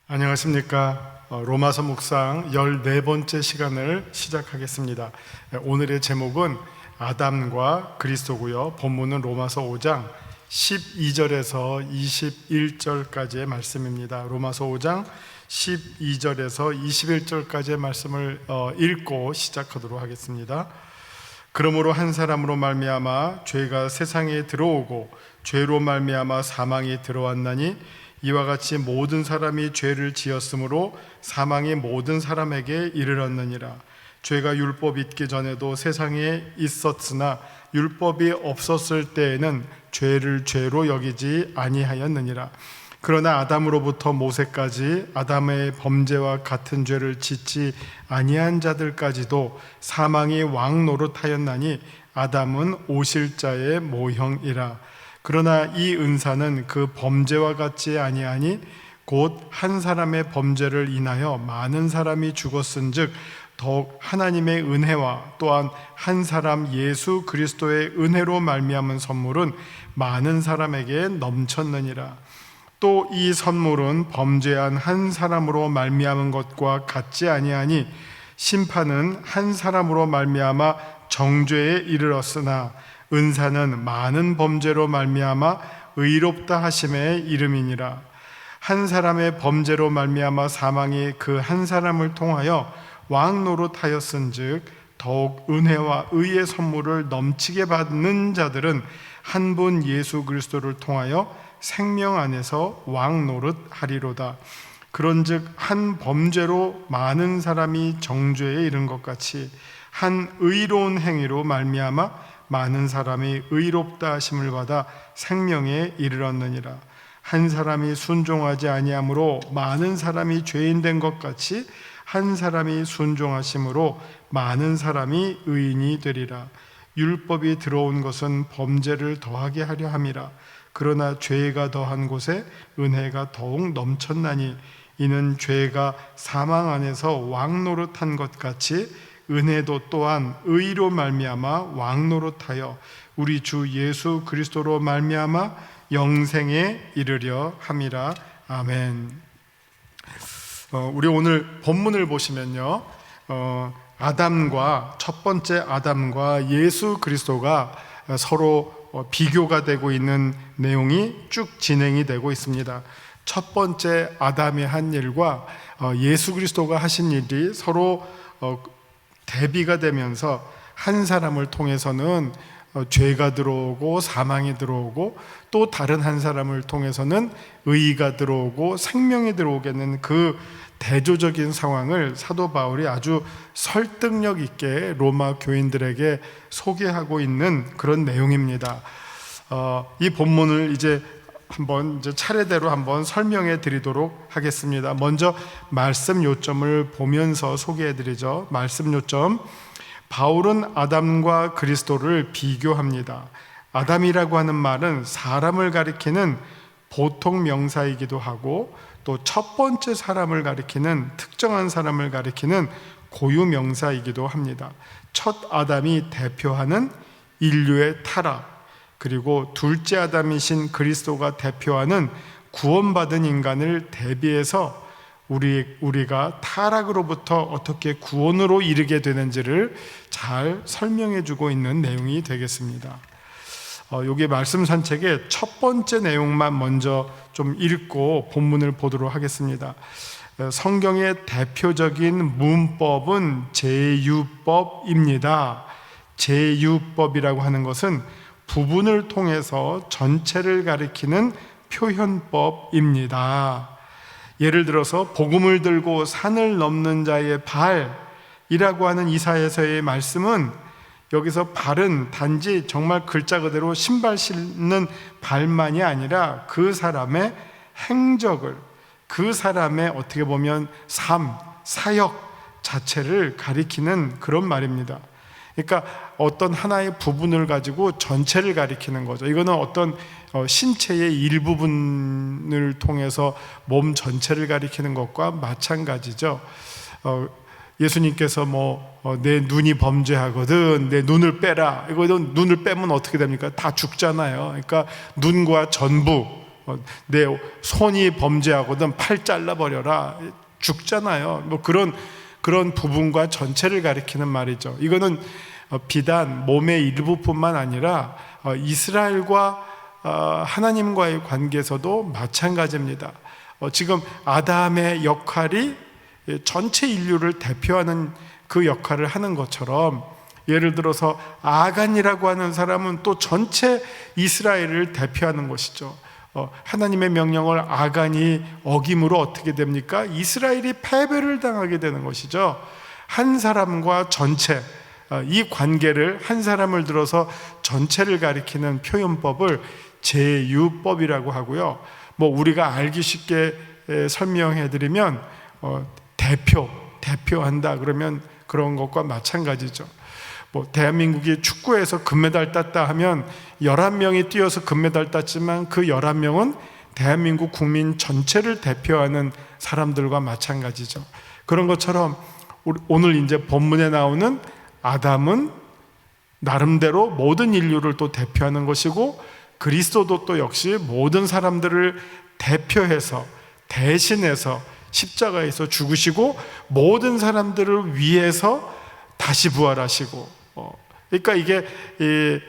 안녕하십니까. 로마서 묵상 14번째 시간을 시작하겠습니다. 오늘의 제목은 아담과 그리스도고요. 본문은 로마서 5장 12절에서 21절까지의 말씀입니다. 로마서 5장 12절에서 21절까지의 말씀을 읽고 시작하도록 하겠습니다. 그러므로 한 사람으로 말미암아 죄가 세상에 들어오고 죄로 말미암아 사망이 들어왔나니 이와 같이 모든 사람이 죄를 지었으므로 사망이 모든 사람에게 이르렀느니라. 죄가 율법 있기 전에도 세상에 있었으나 율법이 없었을 때에는 죄를 죄로 여기지 아니하였느니라. 그러나 아담으로부터 모세까지 아담의 범죄와 같은 죄를 짓지 아니한 자들까지도 사망이 왕노릇하였나니 아담은 오실 자의 모형이라. 그러나 이 은사는 그 범죄와 같지 아니하니 곧 한 사람의 범죄를 인하여 많은 사람이 죽었은즉 더욱 하나님의 은혜와 또한 한 사람 예수 그리스도의 은혜로 말미암은 선물은 많은 사람에게 넘쳤느니라. 또 이 선물은 범죄한 한 사람으로 말미암은 것과 같지 아니하니 심판은 한 사람으로 말미암아 정죄에 이르렀으나 은사는 많은 범죄로 말미암아 의롭다 하심의 이름이니라. 한 사람의 범죄로 말미암아 사망이 그 한 사람을 통하여 왕노릇하였은즉 더욱 은혜와 의의 선물을 넘치게 받는 자들은 한 분 예수 그리스도를 통하여 생명 안에서 왕노릇하리로다. 그런즉 한 범죄로 많은 사람이 정죄에 이른 것 같이 한 의로운 행위로 말미암아 많은 사람이 의롭다 하심을 받아 생명에 이르렀느니라. 한 사람이 순종하지 아니함으로 많은 사람이 죄인 된 것 같이 한 사람이 순종하심으로 많은 사람이 의인이 되리라. 율법이 들어온 것은 범죄를 더하게 하려 함이라. 그러나 죄가 더한 곳에 은혜가 더욱 넘쳤나니 이는 죄가 사망 안에서 왕노릇한 것 같이 은혜도 또한 의로 말미암아 왕노릇하여 우리 주 예수 그리스도로 말미암아 영생에 이르려 함이라. 아멘. 우리 오늘 본문을 보시면요, 첫 번째 아담과 예수 그리스도가 서로 비교가 되고 있는 내용이 쭉 진행이 되고 있습니다. 첫 번째 아담이 한 일과 예수 그리스도가 하신 일이 서로 대비가 되면서 한 사람을 통해서는 죄가 들어오고 사망이 들어오고 또 다른 한 사람을 통해서는 의가 들어오고 생명이 들어오겠는 그 대조적인 상황을 사도 바울이 아주 설득력 있게 로마 교인들에게 소개하고 있는 그런 내용입니다. 이 본문을 이제 차례대로 한번 설명해 드리도록 하겠습니다. 먼저 말씀 요점을 보면서 소개해 드리죠. 말씀 요점. 바울은 아담과 그리스도를 비교합니다. 아담이라고 하는 말은 사람을 가리키는 보통 명사이기도 하고 또 첫 번째 사람을 가리키는 특정한 사람을 가리키는 고유 명사이기도 합니다. 첫 아담이 대표하는 인류의 타락, 그리고 둘째 아담이신 그리스도가 대표하는 구원받은 인간을 대비해서 우리가 타락으로부터 어떻게 구원으로 이르게 되는지를 잘 설명해 주고 있는 내용이 되겠습니다. 여기 말씀 산책의 첫 번째 내용만 먼저 좀 읽고 본문을 보도록 하겠습니다. 성경의 대표적인 문법은 제유법입니다. 제유법이라고 하는 것은 부분을 통해서 전체를 가리키는 표현법입니다. 예를 들어서 복음을 들고 산을 넘는 자의 발이라고 하는 이사야서의 말씀은 여기서 발은 단지 정말 글자 그대로 신발 신는 발만이 아니라 그 사람의 행적을, 그 사람의 어떻게 보면 삶, 사역 자체를 가리키는 그런 말입니다. 그러니까 어떤 하나의 부분을 가지고 전체를 가리키는 거죠. 이거는 어떤 신체의 일부분을 통해서 몸 전체를 가리키는 것과 마찬가지죠. 예수님께서 내 눈이 범죄하거든 내 눈을 빼라, 이거 눈을 빼면 어떻게 됩니까? 다 죽잖아요. 그러니까 눈과 전부, 내 손이 범죄하거든 팔 잘라버려라, 죽잖아요. 뭐 그런 부분과 전체를 가리키는 말이죠. 이거는 비단 몸의 일부뿐만 아니라 이스라엘과 하나님과의 관계에서도 마찬가지입니다. 지금 아담의 역할이 전체 인류를 대표하는 그 역할을 하는 것처럼, 예를 들어서 아간이라고 하는 사람은 또 전체 이스라엘을 대표하는 것이죠. 하나님의 명령을 아간이 어김으로 어떻게 됩니까? 이스라엘이 패배를 당하게 되는 것이죠. 한 사람과 전체, 이 관계를, 한 사람을 들어서 전체를 가리키는 표현법을 제유법이라고 하고요. 뭐 우리가 알기 쉽게 설명해 드리면 대표한다 그러면 그런 것과 마찬가지죠. 뭐 대한민국이 축구에서 금메달 땄다 하면 11명이 뛰어서 금메달 땄지만 그 11명은 대한민국 국민 전체를 대표하는 사람들과 마찬가지죠. 그런 것처럼 오늘 이제 본문에 나오는 아담은 나름대로 모든 인류를 또 대표하는 것이고, 그리스도도 또 역시 모든 사람들을 대표해서 대신해서 십자가에서 죽으시고 모든 사람들을 위해서 다시 부활하시고, 그러니까 이게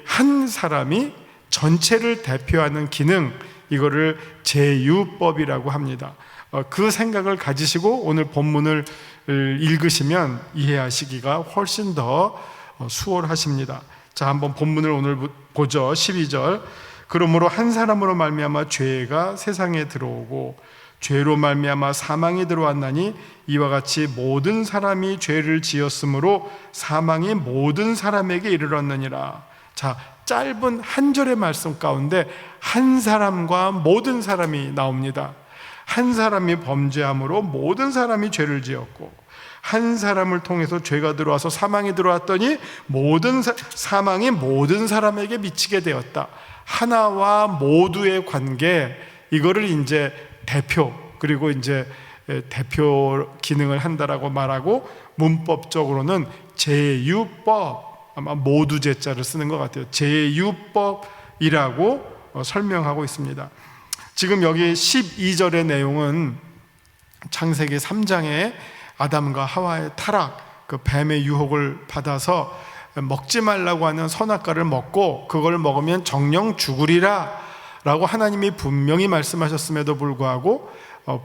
한 사람이 전체를 대표하는 기능, 이거를 제유법이라고 합니다. 그 생각을 가지시고 오늘 본문을 읽으시면 이해하시기가 훨씬 더 수월하십니다. 자, 한번 본문을 오늘 보죠. 12절. 그러므로 한 사람으로 말미암아 죄가 세상에 들어오고 죄로 말미암아 사망이 들어왔나니 이와 같이 모든 사람이 죄를 지었으므로 사망이 모든 사람에게 이르렀느니라. 자, 짧은 한 절의 말씀 가운데 한 사람과 모든 사람이 나옵니다. 한 사람이 범죄함으로 모든 사람이 죄를 지었고, 한 사람을 통해서 죄가 들어와서 사망이 들어왔더니 모든 사망이 모든 사람에게 미치게 되었다. 하나와 모두의 관계, 이거를 이제 대표, 그리고 이제 대표 기능을 한다라고 말하고, 문법적으로는 제유법, 아마 모두 제자를 쓰는 것 같아요. 제유법이라고 설명하고 있습니다. 지금 여기 12절의 내용은 창세기 3장에 아담과 하와의 타락, 그 뱀의 유혹을 받아서 먹지 말라고 하는 선악과를 먹고 그걸 먹으면 정령 죽으리라 라고 하나님이 분명히 말씀하셨음에도 불구하고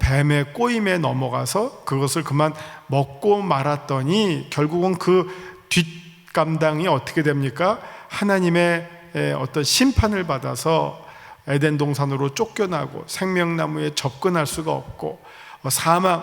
뱀의 꼬임에 넘어가서 그것을 그만 먹고 말았더니 결국은 그 뒷감당이 어떻게 됩니까? 하나님의 어떤 심판을 받아서 에덴 동산으로 쫓겨나고 생명나무에 접근할 수가 없고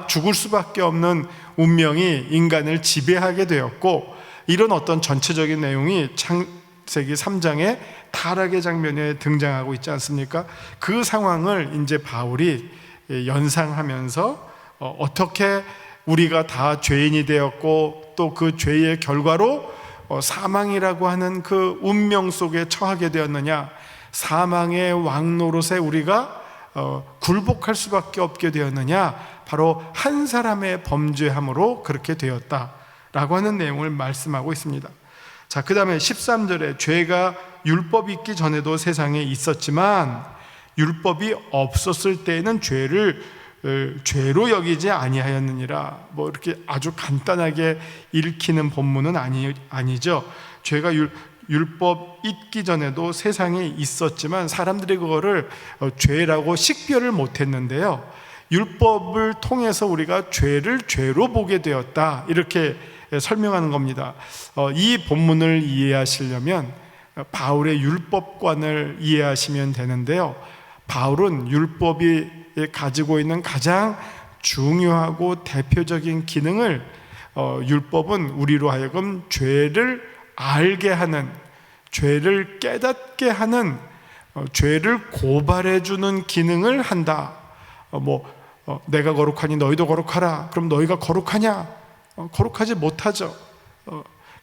죽을 수밖에 없는 운명이 인간을 지배하게 되었고, 이런 어떤 전체적인 내용이 창세기 3장의 타락의 장면에 등장하고 있지 않습니까? 그 상황을 이제 바울이 연상하면서 어떻게 우리가 다 죄인이 되었고 또 그 죄의 결과로 사망이라고 하는 그 운명 속에 처하게 되었느냐, 사망의 왕노릇에 우리가 굴복할 수밖에 없게 되었느냐, 바로 한 사람의 범죄함으로 그렇게 되었다라고 하는 내용을 말씀하고 있습니다. 자, 그 다음에 13절에 죄가 율법이 있기 전에도 세상에 있었지만 율법이 없었을 때에는 죄를 죄로 여기지 아니하였느니라. 뭐 이렇게 아주 간단하게 읽히는 본문은 아니죠. 죄가 율법 있기 전에도 세상에 있었지만 사람들이 그거를 죄라고 식별을 못했는데요, 율법을 통해서 우리가 죄를 죄로 보게 되었다, 이렇게 설명하는 겁니다. 이 본문을 이해하시려면 바울의 율법관을 이해하시면 되는데요, 바울은 율법이 가지고 있는 가장 중요하고 대표적인 기능을, 율법은 우리로 하여금 죄를 알게 하는, 죄를 깨닫게 하는, 죄를 고발해 주는 기능을 한다. 내가 거룩하니 너희도 거룩하라. 그럼 너희가 거룩하냐? 거룩하지 못하죠.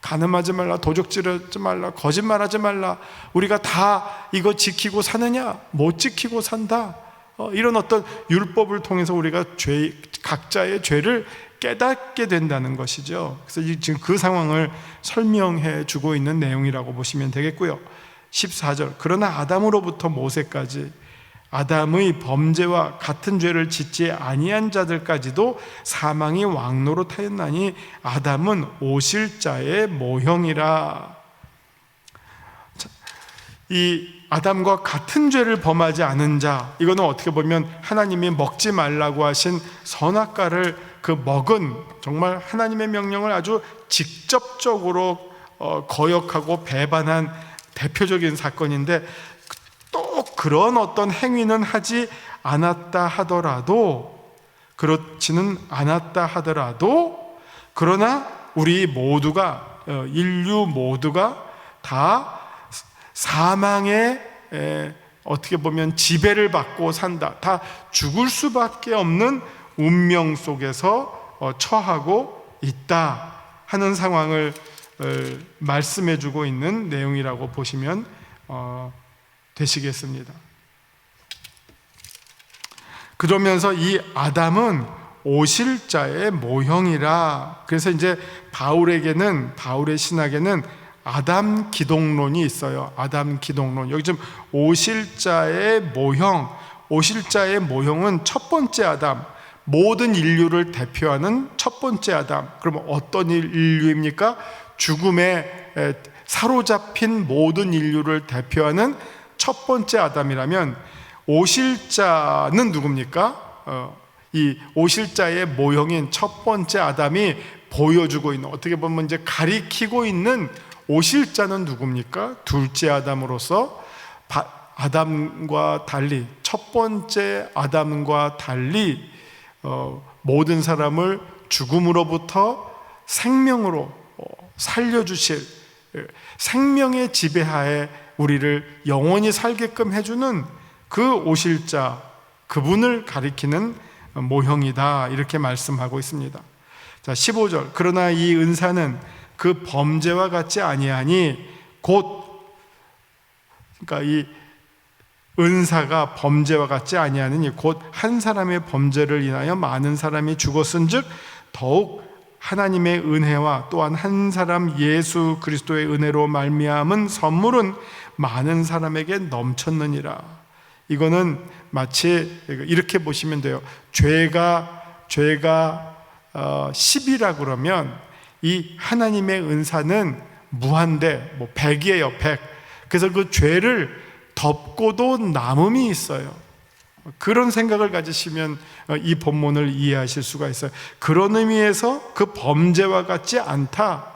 간음하지 말라, 도적질하지 말라, 거짓말하지 말라. 우리가 다 이거 지키고 사느냐? 못 지키고 산다. 이런 어떤 율법을 통해서 우리가 각자의 죄를 깨닫게 된다는 것이죠. 그래서 지금 그 상황을 설명해 주고 있는 내용이라고 보시면 되겠고요. 14절. 그러나 아담으로부터 모세까지 아담의 범죄와 같은 죄를 짓지 아니한 자들까지도 사망이 왕노릇하였나니 아담은 오실자의 모형이라. 이 아담과 같은 죄를 범하지 않은 자, 이거는 어떻게 보면 하나님이 먹지 말라고 하신 선악과를 그 먹은, 정말 하나님의 명령을 아주 직접적으로 거역하고 배반한 대표적인 사건인데, 또 그런 어떤 행위는 하지 않았다 하더라도, 그렇지는 않았다 하더라도, 그러나 우리 모두가, 인류 모두가 다 사망의 어떻게 보면 지배를 받고 산다, 다 죽을 수밖에 없는 운명 속에서 처하고 있다 하는 상황을 말씀해 주고 있는 내용이라고 보시면 되시겠습니다. 그러면서 이 아담은 오실 자의 모형이라. 그래서 이제 바울의 신학에는 아담 기독론이 있어요. 아담 기독론. 여기 지금 오실 자의 모형, 오실 자의 모형은 첫 번째 아담, 모든 인류를 대표하는 첫 번째 아담. 그러면 어떤 인류입니까? 죽음에 사로잡힌 모든 인류를 대표하는 첫 번째 아담이라면, 오실 자는 누굽니까? 이 오실 자의 모형인 첫 번째 아담이 보여주고 있는, 어떻게 보면 이제 가리키고 있는 오실 자는 누굽니까? 둘째 아담으로서 아담과 달리, 첫 번째 아담과 달리 모든 사람을 죽음으로부터 생명으로 살려주실, 생명의 지배하에 우리를 영원히 살게끔 해주는 그 오실 자, 그분을 가리키는 모형이다, 이렇게 말씀하고 있습니다. 자, 15절. 그러나 이 은사는 그 범죄와 같지 아니하니 곧, 그러니까 이 은사가 범죄와 같지 아니하느니 곧 한 사람의 범죄를 인하여 많은 사람이 죽었은즉 더욱 하나님의 은혜와 또한 한 사람 예수 그리스도의 은혜로 말미암은 선물은 많은 사람에게 넘쳤느니라. 이거는 마치 이렇게 보시면 돼요. 죄가 10이라 그러면 이 하나님의 은사는 무한대, 100이에요, 100. 그래서 그 죄를 덮고도 남음이 있어요. 그런 생각을 가지시면 이 본문을 이해하실 수가 있어요. 그런 의미에서 그 범죄와 같지 않다,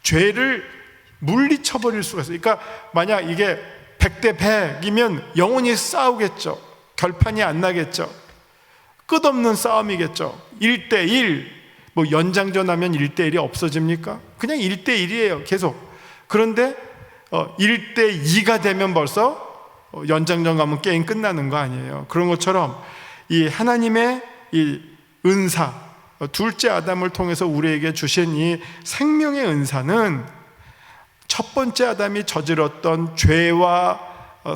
죄를 물리쳐버릴 수가 있어요. 그러니까 만약 이게 100대 100이면 영원히 싸우겠죠. 결판이 안 나겠죠. 끝없는 싸움이겠죠. 1대 1, 연장전 하면 1대 1이 없어집니까? 그냥 1대 1이에요, 계속. 그런데 1대 2가 되면 벌써 연장전 가면 게임 끝나는 거 아니에요. 그런 것처럼 이 하나님의 이 은사, 둘째 아담을 통해서 우리에게 주신 이 생명의 은사는 첫 번째 아담이 저질렀던 죄와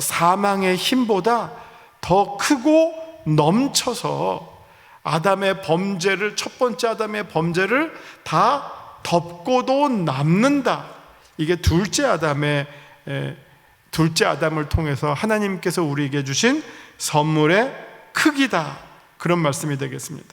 사망의 힘보다 더 크고 넘쳐서 아담의 범죄를, 첫 번째 아담의 범죄를 다 덮고도 남는다. 이게 둘째 아담을 통해서 하나님께서 우리에게 주신 선물의 크기다, 그런 말씀이 되겠습니다.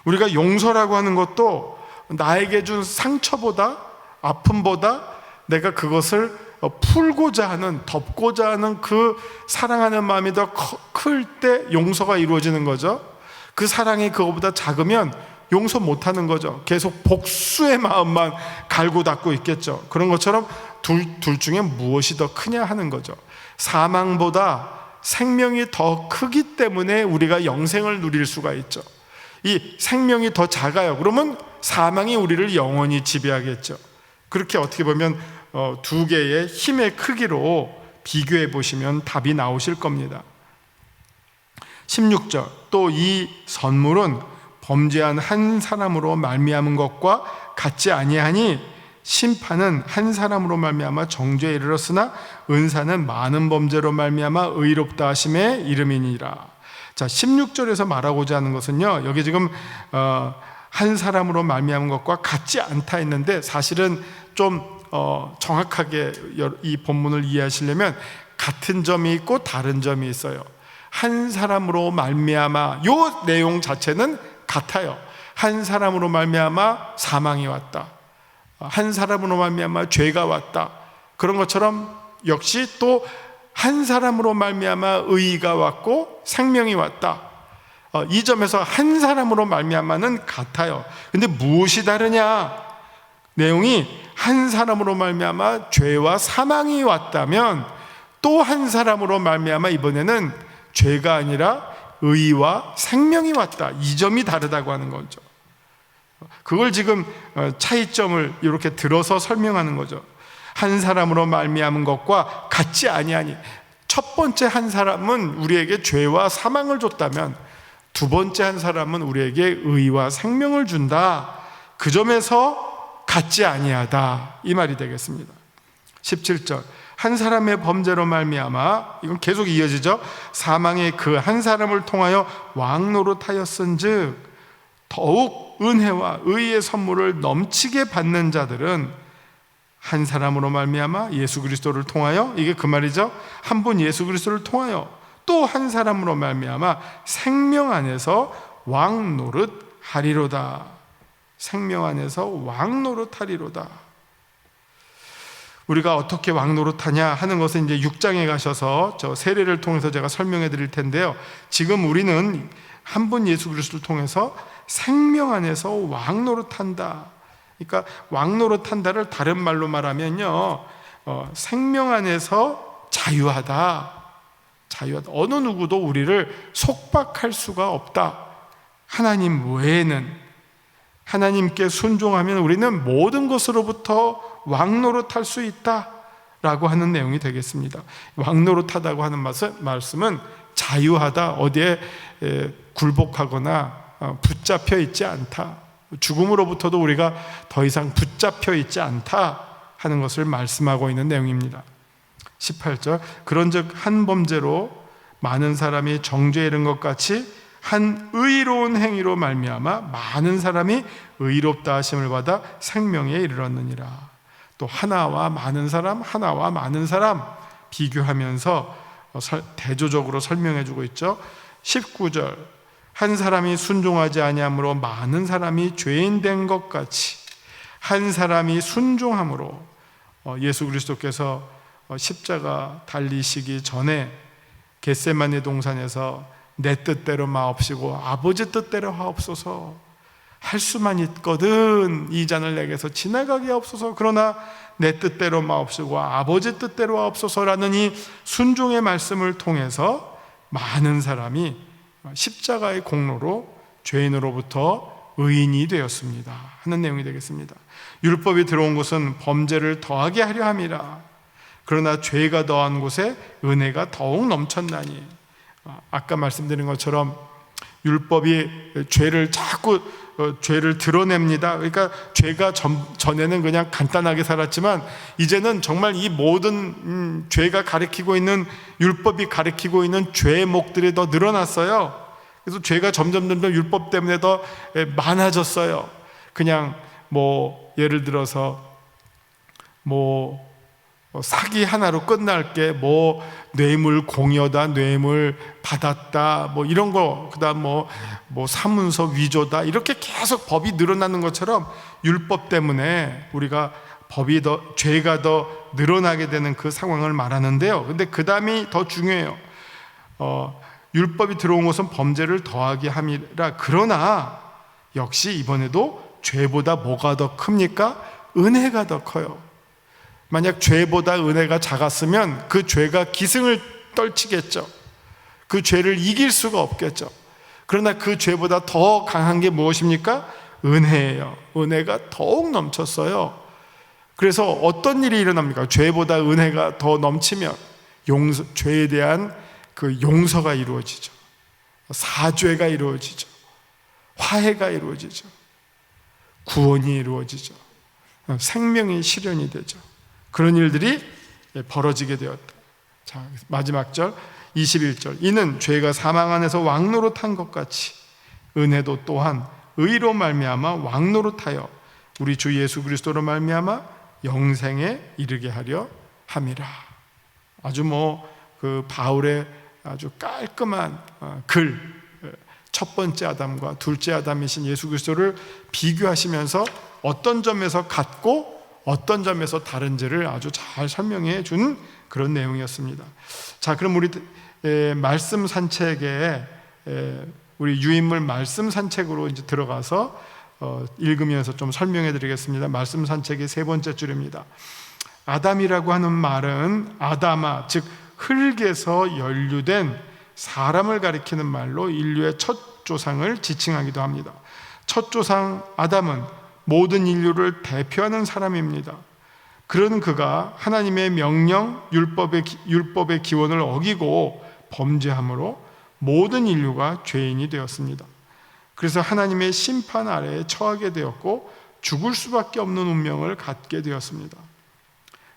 우리가 용서라고 하는 것도 나에게 준 상처보다, 아픔보다 내가 그것을 풀고자 하는, 덮고자 하는 그 사랑하는 마음이 더 클 때 용서가 이루어지는 거죠. 그 사랑이 그거보다 작으면 용서 못하는 거죠. 계속 복수의 마음만 갈고 닦고 있겠죠. 그런 것처럼 둘 중에 무엇이 더 크냐 하는 거죠. 사망보다 생명이 더 크기 때문에 우리가 영생을 누릴 수가 있죠. 이 생명이 더 작아요. 그러면 사망이 우리를 영원히 지배하겠죠. 그렇게 어떻게 보면 두 개의 힘의 크기로 비교해 보시면 답이 나오실 겁니다. 16절. 또 이 선물은 범죄한 한 사람으로 말미암은 것과 같지 아니하니 심판은 한 사람으로 말미암아 정죄에 이르렀으나 은사는 많은 범죄로 말미암아 의롭다 하심의 이름이니라. 자, 16절에서 말하고자 하는 것은요, 여기 지금 한 사람으로 말미암은 것과 같지 않다 했는데, 사실은 좀 정확하게 이 본문을 이해하시려면 같은 점이 있고 다른 점이 있어요. 한 사람으로 말미암아, 요 내용 자체는 같아요. 한 사람으로 말미암아 사망이 왔다, 한 사람으로 말미암아 죄가 왔다. 그런 것처럼 역시 또 한 사람으로 말미암아 의의가 왔고 생명이 왔다. 이 점에서 한 사람으로 말미암아는 같아요. 근데 무엇이 다르냐? 내용이 한 사람으로 말미암아 죄와 사망이 왔다면 또 한 사람으로 말미암아 이번에는 죄가 아니라 의와 생명이 왔다. 이 점이 다르다고 하는 거죠. 그걸 지금 차이점을 이렇게 들어서 설명하는 거죠. 한 사람으로 말미암은 것과 같지 아니하니, 첫 번째 한 사람은 우리에게 죄와 사망을 줬다면 두 번째 한 사람은 우리에게 의와 생명을 준다. 그 점에서 같지 아니하다, 이 말이 되겠습니다. 17절, 한 사람의 범죄로 말미암아, 이건 계속 이어지죠. 사망의 그 한 사람을 통하여 왕노릇하였은즉 더욱 은혜와 의의 선물을 넘치게 받는 자들은 한 사람으로 말미암아 예수 그리스도를 통하여, 이게 그 말이죠. 한 분 예수 그리스도를 통하여 또 한 사람으로 말미암아 생명 안에서 왕노릇하리로다. 생명 안에서 왕노릇하리로다. 우리가 어떻게 왕노릇하냐 하는 것은 이제 6장에 가셔서 저 세례를 통해서 제가 설명해 드릴 텐데요. 지금 우리는 한 분 예수 그리스도를 통해서 생명 안에서 왕노릇한다. 그러니까 왕노릇한다를 다른 말로 말하면요, 생명 안에서 자유하다. 자유하다. 어느 누구도 우리를 속박할 수가 없다. 하나님 외에는, 하나님께 순종하면 우리는 모든 것으로부터 왕노릇할 수 있다라고 하는 내용이 되겠습니다. 왕노릇하다고 하는 말씀은 자유하다, 어디에 굴복하거나 붙잡혀 있지 않다, 죽음으로부터도 우리가 더 이상 붙잡혀 있지 않다 하는 것을 말씀하고 있는 내용입니다. 18절, 그런즉 한 범죄로 많은 사람이 정죄에 이른 것 같이 한 의로운 행위로 말미암아 많은 사람이 의롭다 하심을 받아 생명에 이르렀느니라. 또 하나와 많은 사람, 하나와 많은 사람 비교하면서 대조적으로 설명해 주고 있죠. 19절, 한 사람이 순종하지 아니함으로 많은 사람이 죄인 된 것 같이 한 사람이 순종함으로, 예수 그리스도께서 십자가 달리시기 전에 겟세마네 동산에서 내 뜻대로 마옵시고 아버지 뜻대로 하옵소서, 할 수만 있거든 이 잔을 내게서 지나가게 하옵소서, 그러나 내 뜻대로 마옵시고 아버지 뜻대로 하옵소서라는 이 순종의 말씀을 통해서 많은 사람이 십자가의 공로로 죄인으로부터 의인이 되었습니다 하는 내용이 되겠습니다. 율법이 들어온 곳은 범죄를 더하게 하려 함이라. 그러나 죄가 더한 곳에 은혜가 더욱 넘쳤나니. 아까 말씀드린 것처럼 율법이 죄를 자꾸 죄를 드러냅니다. 그러니까 죄가 전에는 그냥 간단하게 살았지만 이제는 정말 이 모든 죄가 가리키고 있는, 율법이 가리키고 있는 죄목들이 더 늘어났어요. 그래서 죄가 점점 율법 때문에 더 많아졌어요. 그냥 뭐 예를 들어서 뭐 사기 하나로 끝날 게 뭐 뇌물 공여다, 뇌물 받았다, 뭐 이런 거, 그다음 뭐 사문서 위조다, 이렇게 계속 법이 늘어나는 것처럼 율법 때문에 우리가 죄가 더 늘어나게 되는 그 상황을 말하는데요. 근데 그 다음이 더 중요해요. 율법이 들어온 것은 범죄를 더하게 함이라. 그러나 역시 이번에도 죄보다 뭐가 더 큽니까? 은혜가 더 커요. 만약 죄보다 은혜가 작았으면 그 죄가 기승을 떨치겠죠. 그 죄를 이길 수가 없겠죠. 그러나 그 죄보다 더 강한 게 무엇입니까? 은혜예요. 은혜가 더욱 넘쳤어요. 그래서 어떤 일이 일어납니까? 죄보다 은혜가 더 넘치면 죄에 대한 그 용서가 이루어지죠. 사죄가 이루어지죠. 화해가 이루어지죠. 구원이 이루어지죠. 생명이 실현이 되죠. 그런 일들이 벌어지게 되었다. 자, 마지막 절 21절, 이는 죄가 사망 안에서 왕노릇한 것 같이 은혜도 또한 의로 말미암아 왕노릇하여 우리 주 예수 그리스도로 말미암아 영생에 이르게 하려 함이라. 아주 그 바울의 아주 깔끔한 글, 첫 번째 아담과 둘째 아담이신 예수 그리스도를 비교하시면서 어떤 점에서 같고 어떤 점에서 다른지를 아주 잘 설명해 준 그런 내용이었습니다. 자, 그럼 우리 말씀 산책에 우리 유인물 말씀 산책으로 이제 들어가서 읽으면서 좀 설명해 드리겠습니다. 말씀 산책의 세 번째 줄입니다. 아담이라고 하는 말은 아다마, 즉 흙에서 연류된 사람을 가리키는 말로 인류의 첫 조상을 지칭하기도 합니다. 첫 조상 아담은 모든 인류를 대표하는 사람입니다. 그런 그가 하나님의 명령, 율법의 기원을 어기고 범죄함으로 모든 인류가 죄인이 되었습니다. 그래서 하나님의 심판 아래에 처하게 되었고 죽을 수밖에 없는 운명을 갖게 되었습니다.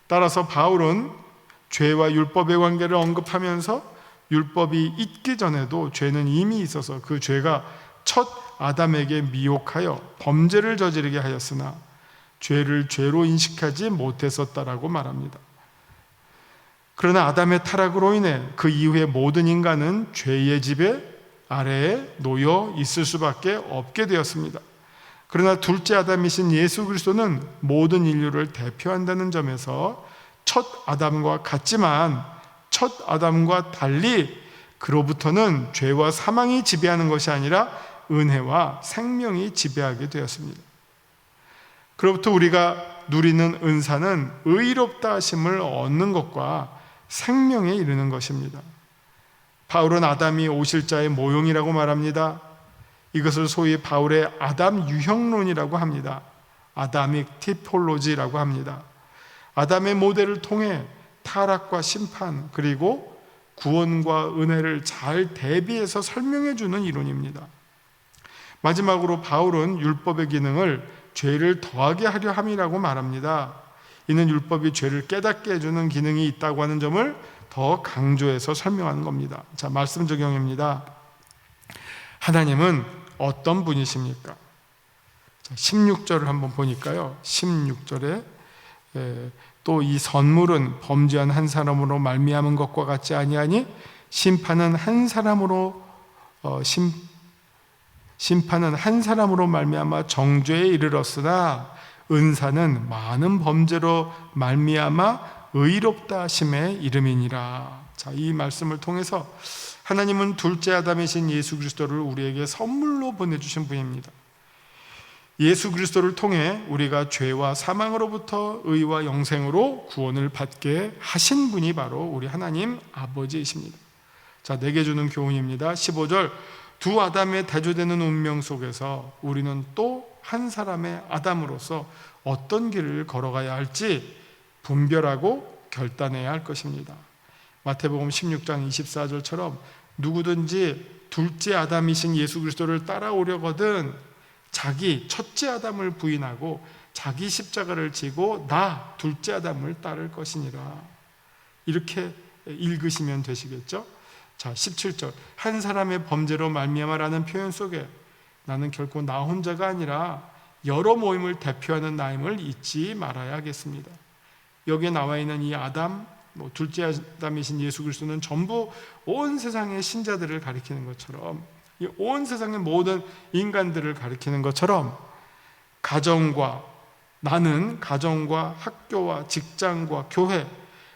따라서 바울은 죄와 율법의 관계를 언급하면서 율법이 있기 전에도 죄는 이미 있어서 그 죄가 첫 아담에게 미혹하여 범죄를 저지르게 하였으나 죄를 죄로 인식하지 못했었다라고 말합니다. 그러나 아담의 타락으로 인해 그 이후에 모든 인간은 죄의 지배 아래에 놓여 있을 수밖에 없게 되었습니다. 그러나 둘째 아담이신 예수 그리스도는 모든 인류를 대표한다는 점에서 첫 아담과 같지만 첫 아담과 달리 그로부터는 죄와 사망이 지배하는 것이 아니라 은혜와 생명이 지배하게 되었습니다. 그로부터 우리가 누리는 은사는 의롭다 하심을 얻는 것과 생명에 이르는 것입니다. 바울은 아담이 오실 자의 모형이라고 말합니다. 이것을 소위 바울의 아담 유형론이라고 합니다. 아다믹 티폴로지라고 합니다. 아담의 모델을 통해 타락과 심판 그리고 구원과 은혜를 잘 대비해서 설명해 주는 이론입니다. 마지막으로 바울은 율법의 기능을 죄를 더하게 하려 함이라고 말합니다. 이는 율법이 죄를 깨닫게 해주는 기능이 있다고 하는 점을 더 강조해서 설명하는 겁니다. 자, 말씀 적용입니다. 하나님은 어떤 분이십니까? 16절을 한번 보니까요, 16절에 또 이 선물은 범죄한 한 사람으로 말미암은 것과 같지 아니하니 심판은 한 사람으로 말미암아 정죄에 이르렀으나 은사는 많은 범죄로 말미암아 의롭다 하심의 이름이니라. 자, 이 말씀을 통해서 하나님은 둘째 아담이신 예수 그리스도를 우리에게 선물로 보내주신 분입니다. 예수 그리스도를 통해 우리가 죄와 사망으로부터 의와 영생으로 구원을 받게 하신 분이 바로 우리 하나님 아버지이십니다. 자, 내게 주는 교훈입니다. 15절, 두 아담의 대조되는 운명 속에서 우리는 또 한 사람의 아담으로서 어떤 길을 걸어가야 할지 분별하고 결단해야 할 것입니다. 마태복음 16장 24절처럼 누구든지 둘째 아담이신 예수 그리스도를 따라오려거든 자기 첫째 아담을 부인하고 자기 십자가를 지고 나 둘째 아담을 따를 것이니라. 이렇게 읽으시면 되시겠죠? 자, 17절, 한 사람의 범죄로 말미암아라는 표현 속에 나는 결코 나 혼자가 아니라 여러 모임을 대표하는 나임을 잊지 말아야 하겠습니다. 여기에 나와 있는 이 아담, 둘째 아담이신 예수 그리스도는 전부 온 세상의 신자들을 가리키는 것처럼, 온 세상의 모든 인간들을 가리키는 것처럼 나는 가정과 학교와 직장과 교회,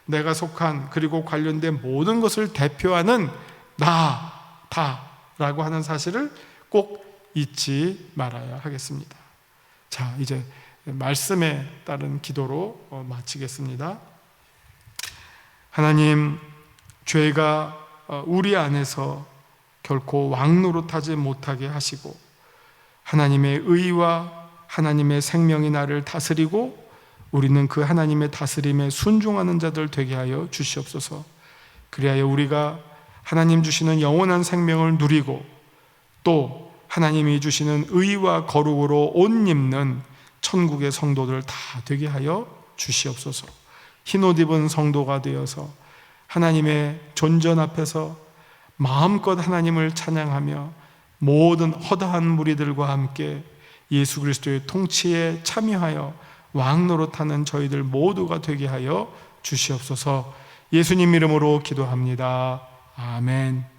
내가 속한 그리고 관련된 모든 것을 대표하는 나다라고 하는 사실을 꼭 잊지 말아야 하겠습니다. 자, 이제 말씀에 따른 기도로 마치겠습니다. 하나님, 죄가 우리 안에서 결코 왕노릇하지 못하게 하시고 하나님의 의와 하나님의 생명이 나를 다스리고 우리는 그 하나님의 다스림에 순종하는 자들 되게 하여 주시옵소서. 그리하여 우리가 하나님 주시는 영원한 생명을 누리고 또 하나님이 주시는 의와 거룩으로 옷 입는 천국의 성도들 다 되게 하여 주시옵소서. 흰옷 입은 성도가 되어서 하나님의 존전 앞에서 마음껏 하나님을 찬양하며 모든 허다한 무리들과 함께 예수 그리스도의 통치에 참여하여 왕노릇하는 저희들 모두가 되게 하여 주시옵소서. 예수님 이름으로 기도합니다. 아멘.